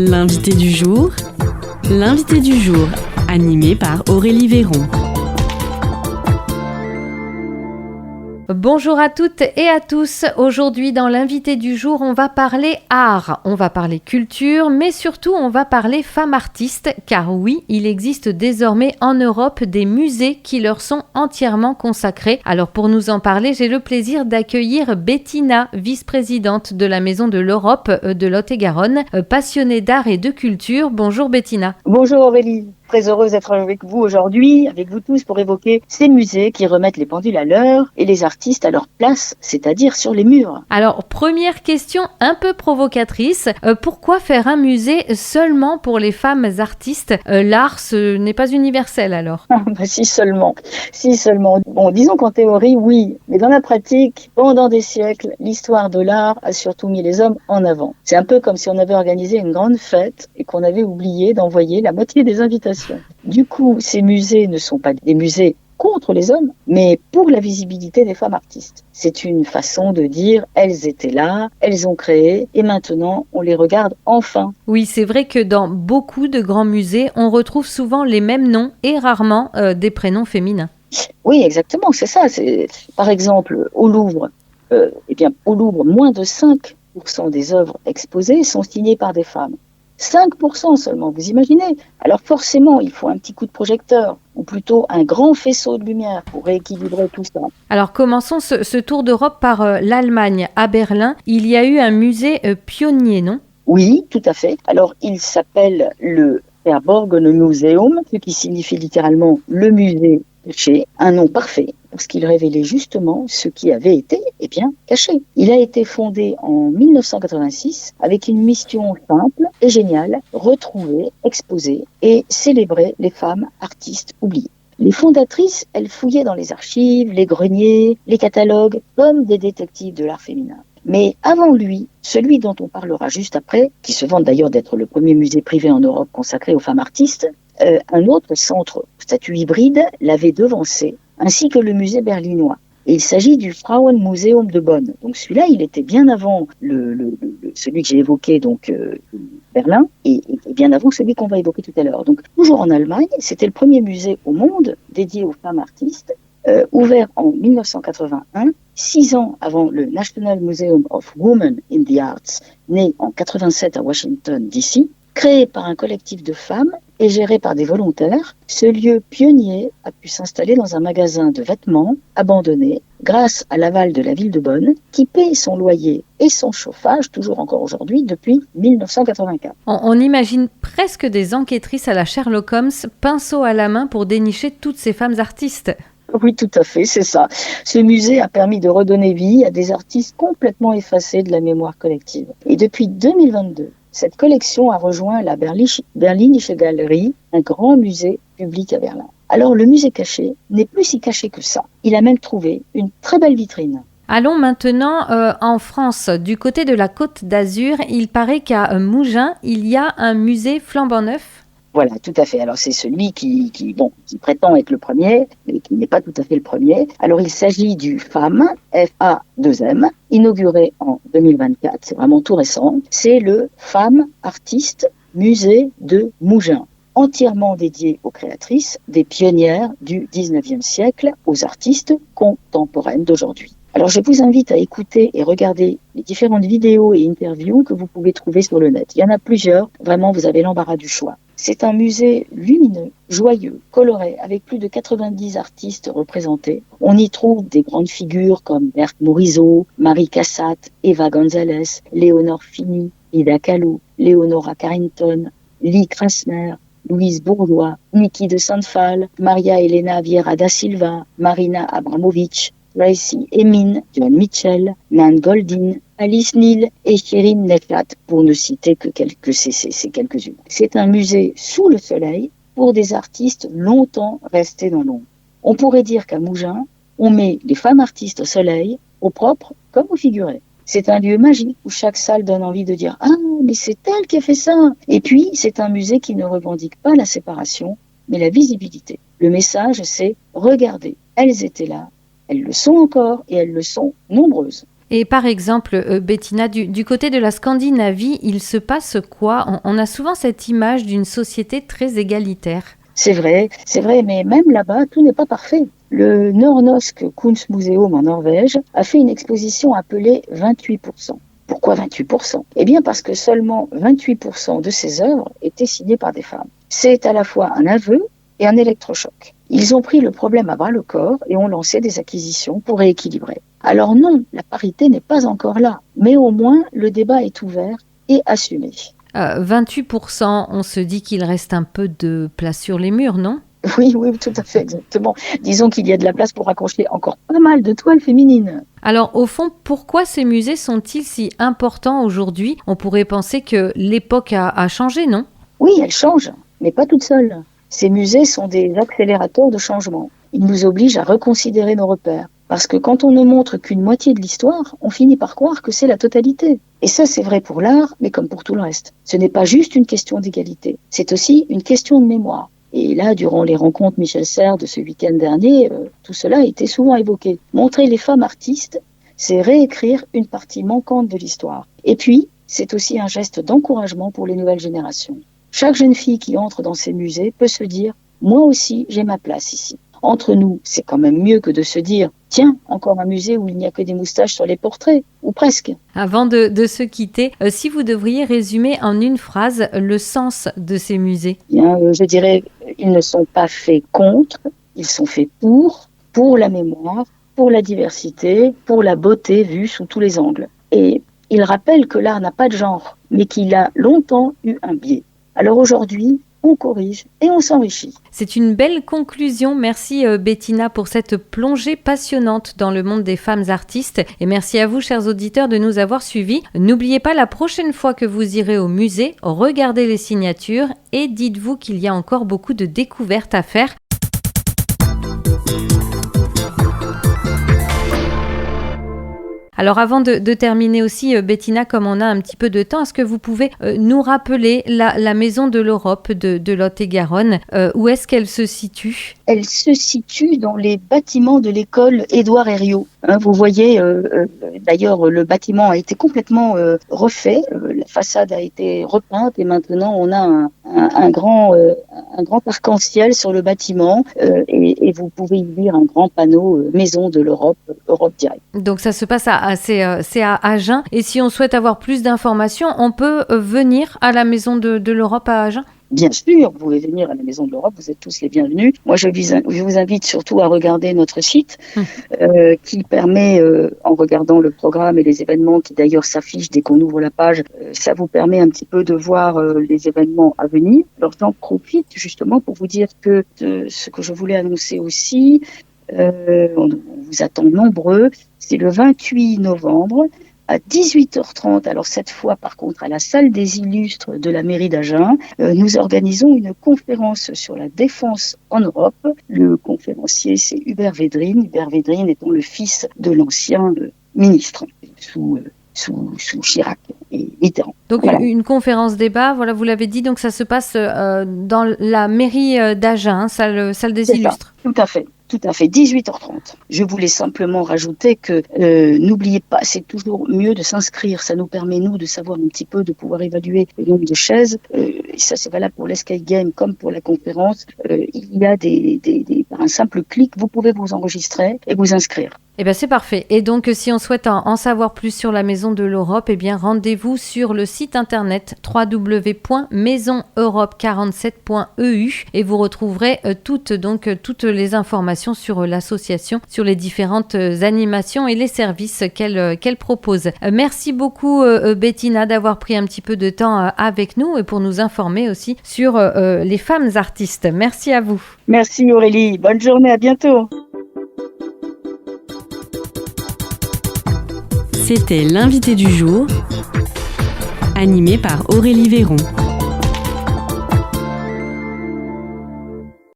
L'invité du jour, animé par Aurélie Véron. Bonjour à toutes et à tous. Aujourd'hui, dans l'invité du jour, on va parler art, on va parler culture, mais surtout, on va parler femmes artistes, car oui, il existe désormais en Europe des musées qui leur sont entièrement consacrés. Alors, pour nous en parler, j'ai le plaisir d'accueillir Bettina, vice-présidente de la Maison de l'Europe de Lot-et-Garonne, passionnée d'art et de culture. Bonjour Bettina. Bonjour Aurélie. Très heureuse d'être avec vous aujourd'hui, avec vous tous, pour évoquer ces musées qui remettent les pendules à l'heure et les artistes à leur place, c'est-à-dire sur les murs. Alors, première question un peu provocatrice. Pourquoi faire un musée seulement pour les femmes artistes ? L'art, ce n'est pas universel alors ? Si seulement. Bon, disons qu'en théorie, oui, mais dans la pratique, pendant des siècles, l'histoire de l'art a surtout mis les hommes en avant. C'est un peu comme si on avait organisé une grande fête et qu'on avait oublié d'envoyer la moitié des invitations. Du coup, ces musées ne sont pas des musées contre les hommes, mais pour la visibilité des femmes artistes. C'est une façon de dire, elles étaient là, elles ont créé, et maintenant, on les regarde enfin. Oui, c'est vrai que dans beaucoup de grands musées, on retrouve souvent les mêmes noms et rarement des prénoms féminins. Oui, exactement, c'est ça. Par exemple, au Louvre, moins de 5% des œuvres exposées sont signées par des femmes. 5% seulement, vous imaginez ? Alors forcément, il faut un petit coup de projecteur, ou plutôt un grand faisceau de lumière pour rééquilibrer tout ça. Alors commençons ce tour d'Europe par l'Allemagne. À Berlin, il y a eu un musée pionnier, non ? Oui, tout à fait. Alors il s'appelle le Verborgene Museum, ce qui signifie littéralement le musée caché, un nom parfait, parce qu'il révélait justement ce qui avait été, caché. Il a été fondé en 1986 avec une mission simple et géniale, retrouver, exposer et célébrer les femmes artistes oubliées. Les fondatrices, elles fouillaient dans les archives, les greniers, les catalogues, comme des détectives de l'art féminin. Mais avant lui, celui dont on parlera juste après, qui se vante d'ailleurs d'être le premier musée privé en Europe consacré aux femmes artistes, un autre centre statut hybride l'avait devancé, ainsi que le musée berlinois. Et il s'agit du Frauenmuseum de Bonn. Donc celui-là, il était bien avant celui que j'ai évoqué, Berlin, et bien avant celui qu'on va évoquer tout à l'heure. Donc toujours en Allemagne, c'était le premier musée au monde dédié aux femmes artistes, ouvert en 1981, 6 ans avant le National Museum of Women in the Arts, né en 87 à Washington, D.C., créé par un collectif de femmes et géré par des volontaires. Ce lieu pionnier a pu s'installer dans un magasin de vêtements abandonné grâce à l'aval de la ville de Bonn, qui paie son loyer et son chauffage, toujours encore aujourd'hui, depuis 1984. On imagine presque des enquêtrices à la Sherlock Holmes, pinceau à la main pour dénicher toutes ces femmes artistes. Oui, tout à fait, c'est ça. Ce musée a permis de redonner vie à des artistes complètement effacés de la mémoire collective. Et depuis 2022, cette collection a rejoint la Berlinische Galerie, un grand musée public à Berlin. Alors le musée caché n'est plus si caché que ça. Il a même trouvé une très belle vitrine. Allons maintenant en France. Du côté de la Côte d'Azur, il paraît qu'à Mougins, il y a un musée flambant neuf. Voilà, tout à fait. Alors c'est celui qui prétend être le premier, mais qui n'est pas tout à fait le premier. Alors il s'agit du FAM, F-A-2-M, inauguré en 2024, c'est vraiment tout récent. C'est le FAM Artist Musée de Mougins, entièrement dédié aux créatrices, des pionnières du 19e siècle, aux artistes contemporaines d'aujourd'hui. Alors je vous invite à écouter et regarder les différentes vidéos et interviews que vous pouvez trouver sur le net. Il y en a plusieurs, vraiment vous avez l'embarras du choix. C'est un musée lumineux, joyeux, coloré, avec plus de 90 artistes représentés. On y trouve des grandes figures comme Berthe Morisot, Marie Cassatt, Eva González, Léonore Fini, Ida Kahlo, Leonora Carrington, Lee Krasner, Louise Bourgeois, Niki de Saint-Phal, Maria Elena Vieira da Silva, Marina Abramovic, Tracy Emin, John Mitchell, Nan Goldin, Alice Neal et Shirin Neklat, pour ne citer que ces quelques-unes. C'est un musée sous le soleil pour des artistes longtemps restés dans l'ombre. On pourrait dire qu'à Mougins, on met les femmes artistes au soleil, au propre comme au figuré. C'est un lieu magique où chaque salle donne envie de dire « Ah, mais c'est elle qui a fait ça !» Et puis, c'est un musée qui ne revendique pas la séparation, mais la visibilité. Le message, c'est « Regardez, elles étaient là, elles le sont encore et elles le sont nombreuses. » Et par exemple, Bettina, du côté de la Scandinavie, il se passe quoi ? On a souvent cette image d'une société très égalitaire. C'est vrai, mais même là-bas, tout n'est pas parfait. Le Nordnorsk Kunstmuseum en Norvège a fait une exposition appelée 28%. Pourquoi 28%? Eh bien parce que seulement 28% de ces œuvres étaient signées par des femmes. C'est à la fois un aveu et un électrochoc. Ils ont pris le problème à bras-le-corps et ont lancé des acquisitions pour rééquilibrer. Alors non, la parité n'est pas encore là, mais au moins le débat est ouvert et assumé. 28%, on se dit qu'il reste un peu de place sur les murs, non ? Oui, tout à fait, exactement. Disons qu'il y a de la place pour accrocher encore pas mal de toiles féminines. Alors, au fond, pourquoi ces musées sont-ils si importants aujourd'hui ? On pourrait penser que l'époque a changé, non ? Oui, elle change, mais pas toute seule. Ces musées sont des accélérateurs de changement. Ils nous obligent à reconsidérer nos repères. Parce que quand on ne montre qu'une moitié de l'histoire, on finit par croire que c'est la totalité. Et ça, c'est vrai pour l'art, mais comme pour tout le reste. Ce n'est pas juste une question d'égalité, c'est aussi une question de mémoire. Et là, durant les rencontres Michel Serres de ce week-end dernier, tout cela a été souvent évoqué. Montrer les femmes artistes, c'est réécrire une partie manquante de l'histoire. Et puis, c'est aussi un geste d'encouragement pour les nouvelles générations. Chaque jeune fille qui entre dans ces musées peut se dire « Moi aussi, j'ai ma place ici ». Entre nous, c'est quand même mieux que de se dire « Tiens, encore un musée où il n'y a que des moustaches sur les portraits », ou presque. Avant de se quitter, si vous devriez résumer en une phrase le sens de ces musées. Bien, je dirais, ils ne sont pas faits contre, ils sont faits pour la mémoire, pour la diversité, pour la beauté vue sous tous les angles. Et ils rappellent que l'art n'a pas de genre, mais qu'il a longtemps eu un biais. Alors aujourd'hui, on corrige et on s'enrichit. C'est une belle conclusion. Merci Bettina pour cette plongée passionnante dans le monde des femmes artistes. Et merci à vous, chers auditeurs, de nous avoir suivis. N'oubliez pas, la prochaine fois que vous irez au musée, regardez les signatures et dites-vous qu'il y a encore beaucoup de découvertes à faire. Alors avant de terminer aussi, Bettina, comme on a un petit peu de temps, est-ce que vous pouvez nous rappeler la Maison de l'Europe de Lot-et-Garonne ? Où est-ce qu'elle se situe ? Elle se situe dans les bâtiments de l'école Édouard Herriot. Vous voyez, d'ailleurs, le bâtiment a été complètement refait. La façade a été repeinte et maintenant on a un grand arc-en-ciel sur le bâtiment et vous pouvez y lire un grand panneau Maison de l'Europe, Europe Direct. Donc ça se passe c'est à Agen. Et si on souhaite avoir plus d'informations, on peut venir à la Maison de l'Europe à Agen ? Bien sûr, vous pouvez venir à la Maison de l'Europe, vous êtes tous les bienvenus. Moi, je vous invite surtout à regarder notre site qui permet, en regardant le programme et les événements qui d'ailleurs s'affichent dès qu'on ouvre la page, ça vous permet un petit peu de voir les événements à venir. Alors, j'en profite justement pour vous dire que ce que je voulais annoncer aussi, on vous attend nombreux, c'est le 28 novembre à 18h30, alors cette fois par contre à la salle des illustres de la mairie d'Agen, nous organisons une conférence sur la défense en Europe. Le conférencier c'est Hubert Védrine étant le fils de l'ancien ministre sous Chirac et Mitterrand. Donc voilà. Une conférence débat, voilà, vous l'avez dit, donc ça se passe dans la mairie d'Agen, salle des illustres. Ça, tout à fait, 18h30. Je voulais simplement rajouter que n'oubliez pas, c'est toujours mieux de s'inscrire. Ça nous permet, nous, de savoir un petit peu, de pouvoir évaluer le nombre de chaises. Et ça, c'est valable pour l'escape game comme pour la conférence. Il y a par un simple clic, vous pouvez vous enregistrer et vous inscrire. Eh bien, c'est parfait. Et donc, si on souhaite en savoir plus sur la Maison de l'Europe, eh bien, rendez-vous sur le site internet www.maisoneurope47.eu et vous retrouverez toutes les informations sur l'association, sur les différentes animations et les services qu'elle propose. Merci beaucoup, Bettina, d'avoir pris un petit peu de temps avec nous et pour nous informer aussi sur les femmes artistes. Merci à vous. Merci Aurélie. Bonne journée, à bientôt. C'était l'invité du jour, animé par Aurélie Véron.